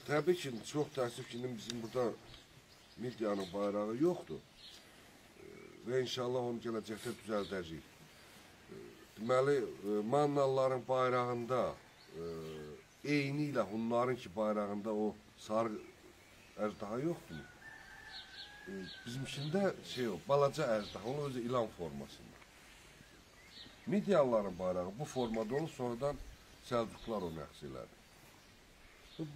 Təbii ki, çox təəssüf ki, bizim burada Midiyanın bayrağı yoxdur və inşallah onu gələcəkdə düzəldəcəyik. Deməli, Mannalıların bayrağında eyni ilə Hunlarınki bayrağında o sarı əjdaha yoxdur. Bizimkində balaca əjdaha, onun özü ilan formasında. Midiyalıların bayrağı bu formada olur, sonradan Səlcuqlar onu əxs elədi.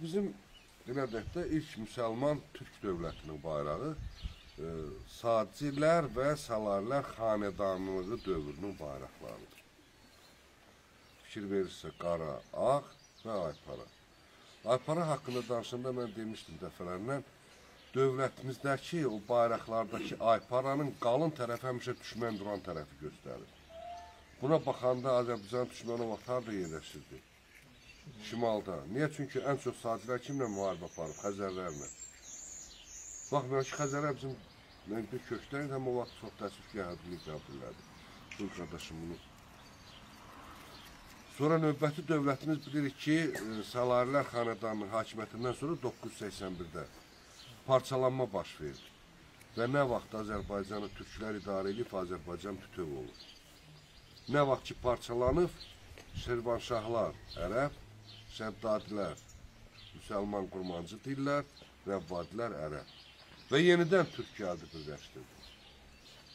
Bizim Qənədəkdə ilk müsəlman Türk dövlətinin bayrağı Sacilər və Salarilər xanedanlığı dövrünün bayraqlarıdır. Fikir verirsə qara, ağ və aypara. Aypara haqqında danışanda mən demişdim dəfələrlə, dövlətimizdəki o bayraqlardakı ayparanın qalın tərəfi həmişə düşmən duran tərəfi göstərir. Buna baxanda Azərbaycan düşməni vaxt harada yerləşirdi? Şimalda. Niyə? Çünki ən çox Sacilər kimlə müharibə aparıb? Xəzərlərlə. Baxmayaq ki, Xəzərlər bizim kökdən həm o vaxt çox təəssüf ki, yəhədilik qəbul elədi. Bu qardaşım bunu. Sonra növbəti dövlətimiz bilirik ki, Salarilər xanedanının hakimiyyətindən sonra 981-də parçalanma baş verdi. Və nə vaxt Azərbaycanı türklər idarə edib, Azərbaycan bütöv olur. Nə vaxt ki, parçalanıb, Şirvanşahlar ərəb, Şəddadilər müsəlman qurmancı dillər, Rəvvadilər ərəb. Və yenidən Türkiyə adı birləşdirdi.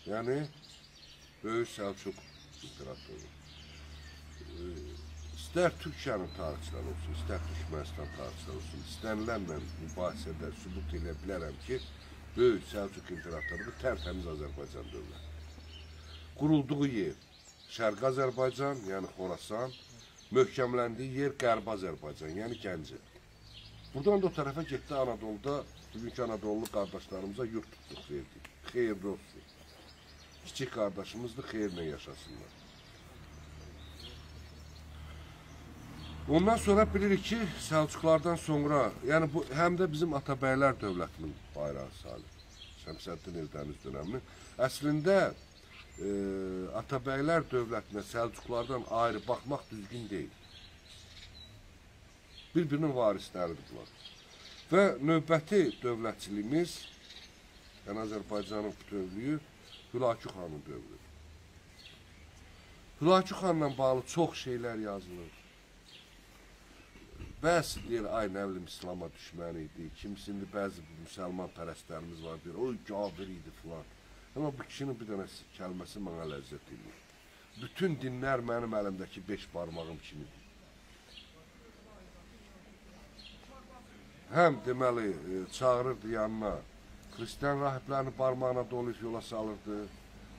Yəni, Böyük Səlcuq İmperatoru. İstər Türkiyənin tarixçiləri olsun, istər Türkmənistan tarixçiləri olsun, istənilənlə mübahisədə sübut elə bilərəm ki, Böyük Səlcuq İmperatoru tərtəmiz Azərbaycan dövləti. Qurulduğu yer Şərq Azərbaycan, yəni Xorasan, möhkəmləndiyi yer Qərbi Azərbaycan, yəni Gəncə. Buradan da o tərəfə getdi Anadoluda, bugünkü Anadolu qardaşlarımıza yurt tutduq verdik. Xeyirli olsun. Kiçik qardaşımızdır, xeyirlə yaşasınlar. Ondan sonra bilirik ki, Səlcuqlardan sonra, yəni bu həm də bizim Atabəylər dövlətinin bayrağı salib. Şəmsəddin Eldəniz dönəminin. Əslində, Atabəylər dövlətinə Səlcuqlardan ayrı baxmaq düzgün deyil. Bir-birinin varisləridir bunlar. Və növbəti dövlətçiliyimiz, yəni Azərbaycanın bütövlüyü Hülakü xanın dövrüdür. Hülakü xanla bağlı çox şeylər yazılır. Bəzi deyir, ay nə bilim, İslama düşmən idi, kimisində bəzi müsəlman pərəstlərimiz var, deyir, o gavir idi filan. Amma bu kişinin bir dənə kəlməsi mənə ləzzət edir. Bütün dinlər mənim əlimdəki 5 barmağım kimidir. Həm deməli, çağırırdı yanına, Xristiyan rahiblərini barmağına doluyub yola salırdı,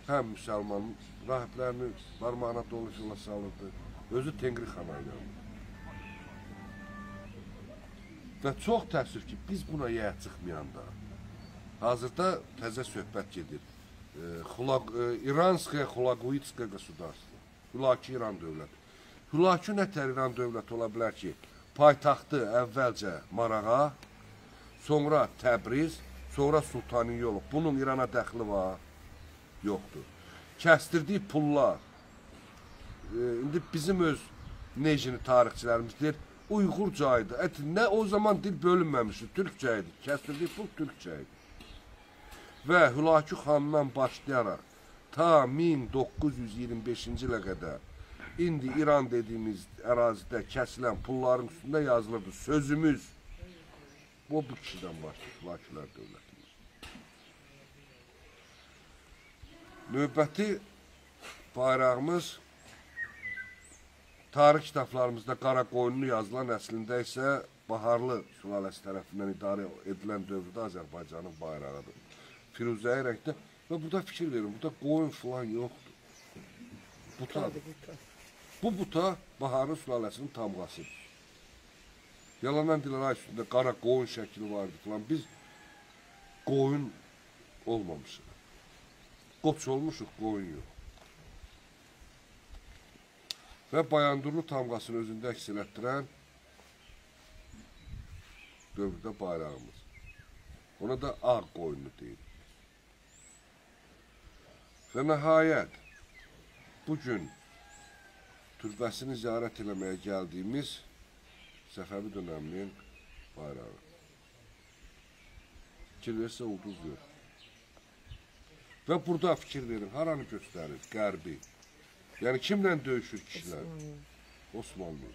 həm müsəlman rahiblərini barmağına doluyub yola salırdı, özü Tengri xana ilə. Və çox təəssüf ki, biz buna yaya çıxmayanda, hazırda təzə söhbət gedir. İranskaya Xulaquyitskaya qasudarstvo, Hülakü İran dövləti. Hülakü nətər İran dövləti ola bilər ki, paytaxtı əvvəlcə Marağa, sonra Təbriz, sonra Sultanin yolu. Bunun İrana dəxli var? Yoxdur. Kəstirdiyi pullar, indi bizim öz necini tarixçilərimiz deyir, Uyğurca idi. Nə o zaman dil bölünməmişdi, Türkçə idi. Kəstirdiyi pul Türkçə idi. Və Hülakü xandan başlayaraq ta 1925-ci ilə qədər indi İran dediyimiz ərazidə kəsilən pulların üstündə yazılırdı. Sözümüz bu kişidən başlayır, Hülakülər dövlətimiz. Növbəti bayrağımız tarix kitablarımızda qara qoyunlu yazılan, əslində isə Baharlı sülaləsi tərəfindən idarə edilən dövrdə Azərbaycanın bayrağıdır. Firuzəyi rəngdə və burada fikir verin, burada qoyun filan yoxdur. Butadır. Bu buta Baharlı sülaləsinin tamğasıdır. Yalandan diləray üstündə qara qoyun şəkili vardı filan. Biz qoyun olmamışıq. Qoç olmuşuq, qoyun yox. Və Bayandurlu tamğasını özündə əks elətdirən dövrdə bayrağımız. Ona da ağ qoyunlu deyil. Və nəhayət, bugün türbəsini ziyarət eləməyə gəldiyimiz Səfəvi dönəminin bayrağı. Fikir versə ulduz yox. Və burada fikir verin, haranı göstərir? Qərbi. Yəni kimlə döyüşür kişilər? Osmanlı.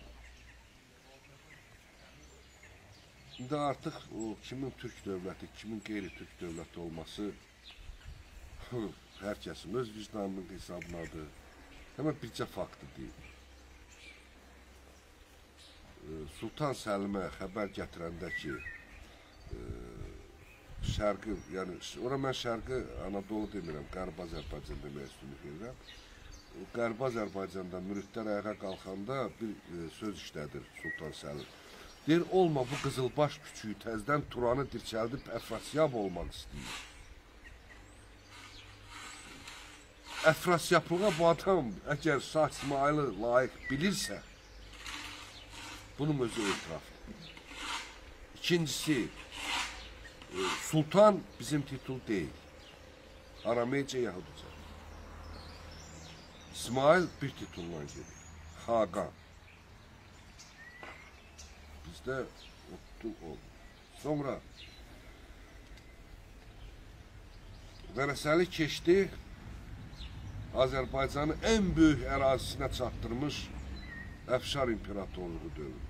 İndi artıq o kimin türk dövləti, kimin qeyri-türk dövləti olması hər kəsin öz vicdanının hesabınadır. Həmən bircə faktı deyil. Sultan Səlimə xəbər gətirəndə ki, şərqi, yəni, ora mən şərqi Anadolu demirəm, Qərb Azərbaycan demək üstünlük verirəm. Qərb Azərbaycanda müridlər ayağa qalxanda bir söz işlədir Sultan Səlim. Deyir, olma bu qızılbaş küçüyü təzdən Turanı dirçəldib əfrasiyab olmaq istəyir. Əfrasiyablığa bu adam əgər Şah İsmailı layiq bilirsə, bunun özü etiraf. İkincisi, Sultan bizim titul deyil. Arameycə Yahudica. İsmail bir titulla gedir. Xaqan. Bizdə otlu oldu. Sonra Vərəsəli keçdi, Azərbaycanı ən böyük ərazisinə çatdırmış Əfşar İmperatorluğu dövrü.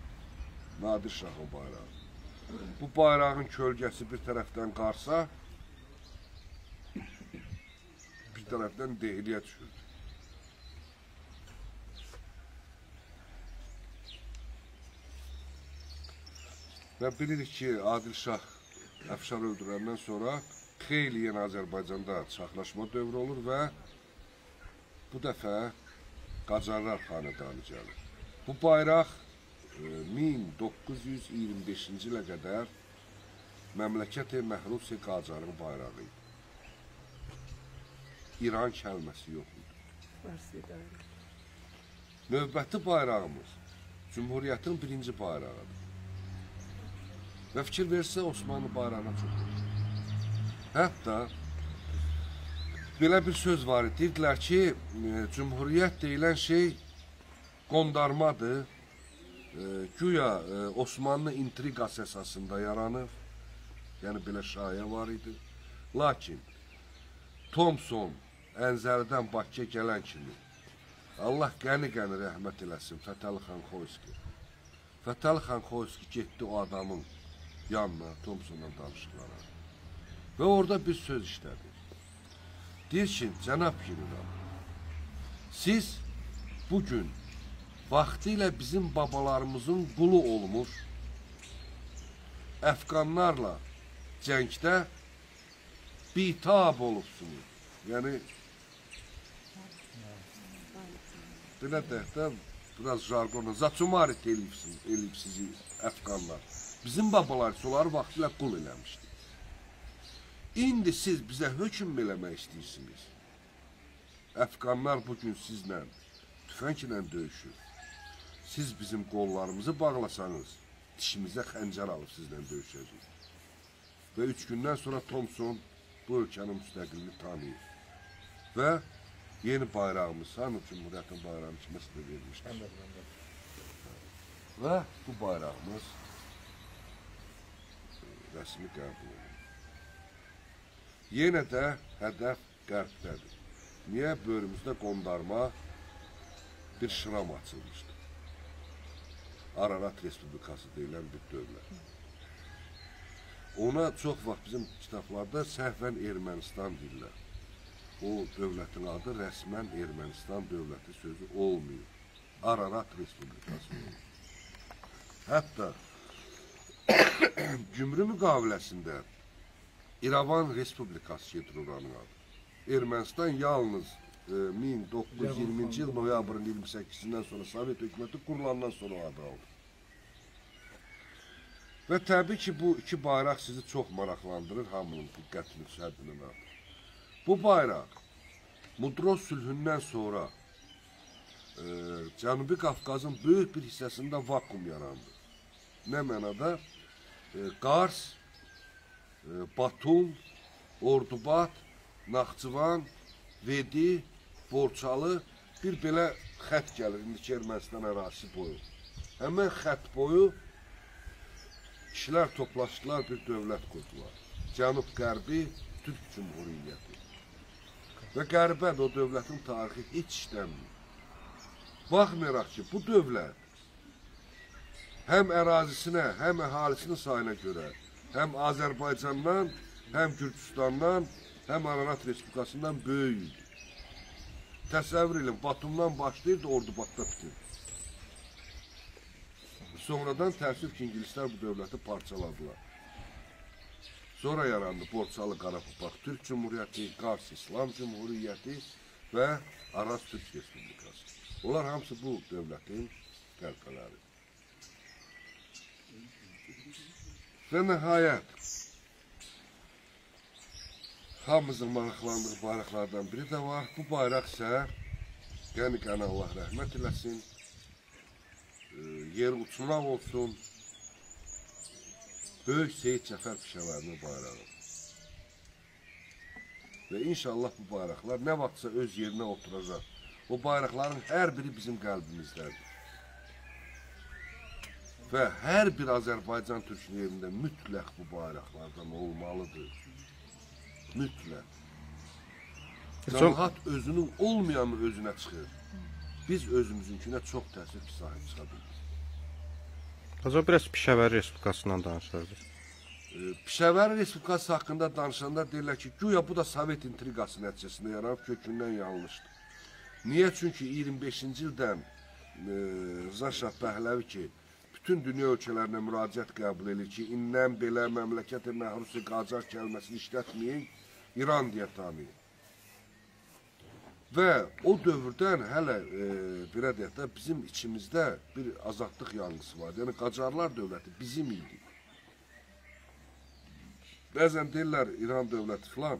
Nadir Şahın bayrağı. Bu bayrağın kölgəsi bir tərəfdən qarsa, bir tərəfdən Dehliyə düşürdü. Və bilirik ki, Adil Şah Əfşar öldürəndən sonra xeyli yeni Azərbaycanda çaxlaşma dövrü olur və bu dəfə Qacarlar xanedanı gəlir. Bu bayraq 1925-ci ilə qədər Məmləkət-i Məhrus-i Qacarın bayrağı idi. İran kəlməsi yox idi. Növbəti bayrağımız Cümhuriyyətin birinci bayrağıdır. Və fikir versə Osmanlı bayrağına çox olur. Hətta belə bir söz var idi, deyirdilər ki, Cümhuriyyət deyilən şey qondarmadır. Güya Osmanlı intriqası əsasında yaranır. Yəni belə şayə var idi. Lakin Thomson Əncəlidən Bakıya gələn kimi Allah qəni-qəni rəhmət eləsin Fətəli xan Xoyski. Fətəli xan Xoyski getdi o adamın yanına, Thomsonla danışıqlara. Və orada bir söz işlədi. Deyir ki, cənab general, siz bugün vaxtilə bizim babalarımızın qulu olmuş Əfqanlarla cəngdə bitab olubsunuz. Yəni, belə dəhtə, biraz jarqonla, zaçumarit eləyib sizi Əfqanlar. Bizim babalar onları vaxtilə qul eləmişdi. İndi siz bizə hökm eləmək istəyirsiniz. Əfqanlar bugün sizlə tüfənglə döyüşür. Siz bizim qollarımızı bağlasanız, dişimizə xəncər alıb sizlə döyüşəcək. Və 3 gündən sonra Thomson bu ölkənin müstəqilini tanıyır. Və yeni bayrağımız, hanı Cümhuriyyətin bayrağını kiməsə də vermişdir. Və bu bayrağımız rəsmi qəbul edilir. Yenə də hədəf qərbdədir. Niyə? Böhrümüzdə qondarma bir şıram açılmışdır. Ararat Respublikası deyilən bir dövlət. Ona çox vaxt bizim kitablarda səhvən Ermənistan deyirlər. O dövlətin adı rəsmən Ermənistan dövləti sözü olmuyor. Ararat Respublikası olur. Hətta Gümrü müqaviləsində İrəvan Respublikası gedir oranın adı. Ermənistan yalnız 1920-ci il noyabrın 28-dən sonra Sovet hökuməti qurulandan sonra adı aldı. Və təbii ki, bu iki bayraq sizi çox maraqlandırır, hamının diqqətini səddindən alır. Bu bayraq Mudros sülhündən sonra Cənubi Qafqazın böyük bir hissəsində vakum yarandı. Nə mənada? Qars, Batum, Ordubad, Naxçıvan, Vedi, Borçalı bir belə xət gəlir, indiki Ermənistan ərazisi boyu. Həmən xət boyu kişilər toplaşdılar, bir dövlət qurdular. Cənub-Qərbi Türk Cümhuriyyəti. Və qərbə o dövlətin tarixi heç işlənmir. Baxmayaraq ki, bu dövlət həm ərazisinə, həm əhalisinin sayına görə, həm Azərbaycandan, həm Gürcüstandan, həm Ararat Respublikasından böyük idi. Təsəvvür edin, Batumdan başlayırdı, Ordubadda bitirdi. Sonradan təəssüf ki, İngilislər bu dövləti parçaladılar. Sonra yarandı Borçalı Qarabağ Türk Cümhuriyyəti, Qars İslam Cümhuriyyəti və Araz Türk Respublikası. Onlar hamısı bu dövlətin qəlpələri. Və nəhayət, hamımızın maraqlandığı bayraqlardan biri də var. Bu bayraq isə, qəni Allah rəhmət eləsin, yer uçmaq olsun, Böyük Seyid Cəfər Pişəvərinin bayrağı. Və inşallah bu bayraqlar nə vaxtsa öz yerinə oturacaq. O bayraqların hər biri bizim qəlbimizdədir. Və hər bir Azərbaycan türkünün yerində mütləq bu bayraqlardan olmalıdır. Mütləq. Cəmaət özünün olmayanı özünə çıxır. Biz özümüzünkinə çox təəssüf ki, sahib çıxa bilirik. Acaba biraz Pişəvər Respublikasından danışırdınız. Pişəvər Respublikası haqqında danışanda deyirlər ki, güya bu da Sovet intriqası nəticəsində yaranıb kökündən yanlışdır. Niyə? Çünki 25-ci ildən Rıza Şah Pəhləvi ki, bütün dünya ölkələrinə müraciət qəbul edir ki, indən belə məmləkət-i məhrusi Qacar kəlməsini işlətməyin, İran deyə tanıyın. Və o dövrdən hələ belə deyək də bizim içimizdə bir azadlıq yanğısı var. Yəni Qacarlar dövləti bizim idi. Bəzən deyirlər İran dövləti filan.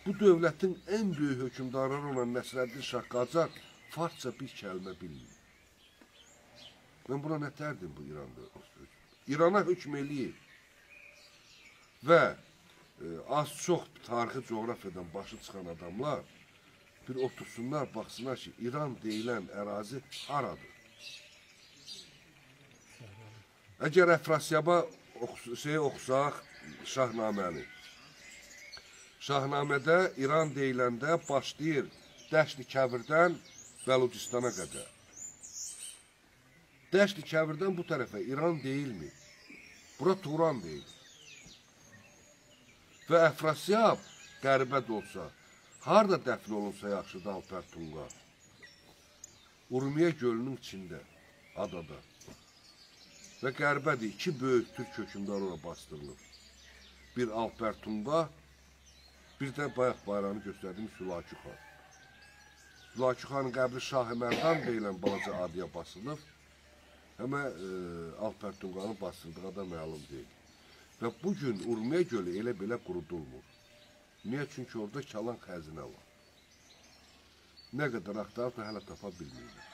Bu dövlətin ən böyük hökümdarları olan Nəsrəddin Şah Qacar farsça bir kəlmə bilmir. Mən buna nə tərdim bu İran dövləti? İrana hökm eləyir. Və az çox tarixi coğrafiyadan başı çıxan adamlar bir otursunlar, baxsınlar ki, İran deyilən ərazi haradır. Əgər Əfrasiyaba oxusaq Şahnaməni. Şahnamədə İran deyiləndə başlayır Dəşti Kəvirdən Bəludistana qədər. Dəşti Kəvirdən bu tərəfə İran deyilmir. Bura Turan deyilir. Və Əfrasiyab qərbə də olsa, harada dəfn olunsa yaxşıdır Alpertunqa? Urmiya gölünün içində, adada. Və qərbədir, iki böyük türk hökümdarı ona bastırılır. Bir Alpertunqa, bir də bayaq bayrağını göstərdiyimiz Hülakü xan. Hülakü xanın qəbri Şah-ı Mərdan deyilən balaca adıya basılıb, həmə Alpertunqanın basıldığı da məlum deyil. Və bugün Urmiya gölü elə belə qurudulmur. Niyə? Çünki orada kalan xəzinə var. Nə qədər axtarıb da hələ tapa bilmirlər.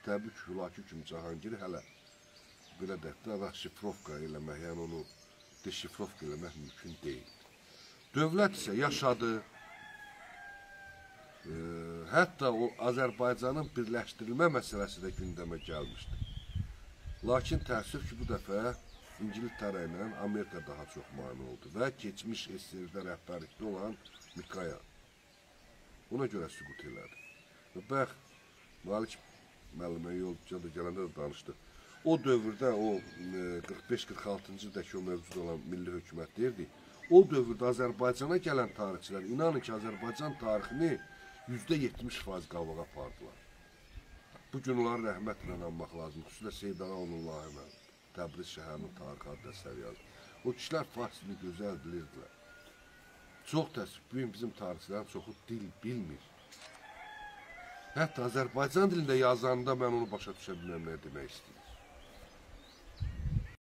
Təbii ki, Hülakü kimi Cahangiri hələ belə dəftər şifrovka eləmək, yəni onu deşifrovka eləmək mümkün deyil. Dövlət isə yaşadı. Hətta o Azərbaycanın birləşdirilmə məsələsi də gündəmə gəlmişdi. Lakin təəssüf ki, bu dəfə İngiltərə ilə Amerika daha çox mane oldu və keçmiş SSR-də rəhbərlikdə olan Mikaya. Ona görə süqut elədi. Və bəx, Malik müəllimə yolcuda gələndə də danışdı. O dövrdə, o 45-46-cı ildə ki, o mövcud olan milli hökumət deyirdi, o dövrdə Azərbaycana gələn tarixçilər, inanın ki, Azərbaycan tarixini %70% qabağa apardılar. Bugün onları rəhmətlə anmaq lazım. Xüsusilə Seyid Ağa Onullahi mənim. Təbriz şəhərinin tarixi adrəsləri yazır. O kişilər farsını gözəl bilirdilər. Çox təəssüf, bugün bizim tarixçilərin çoxu dil bilmir. Hətta Azərbaycan dilində yazanda mən onu başa düşə bilməm nə demək istəyir.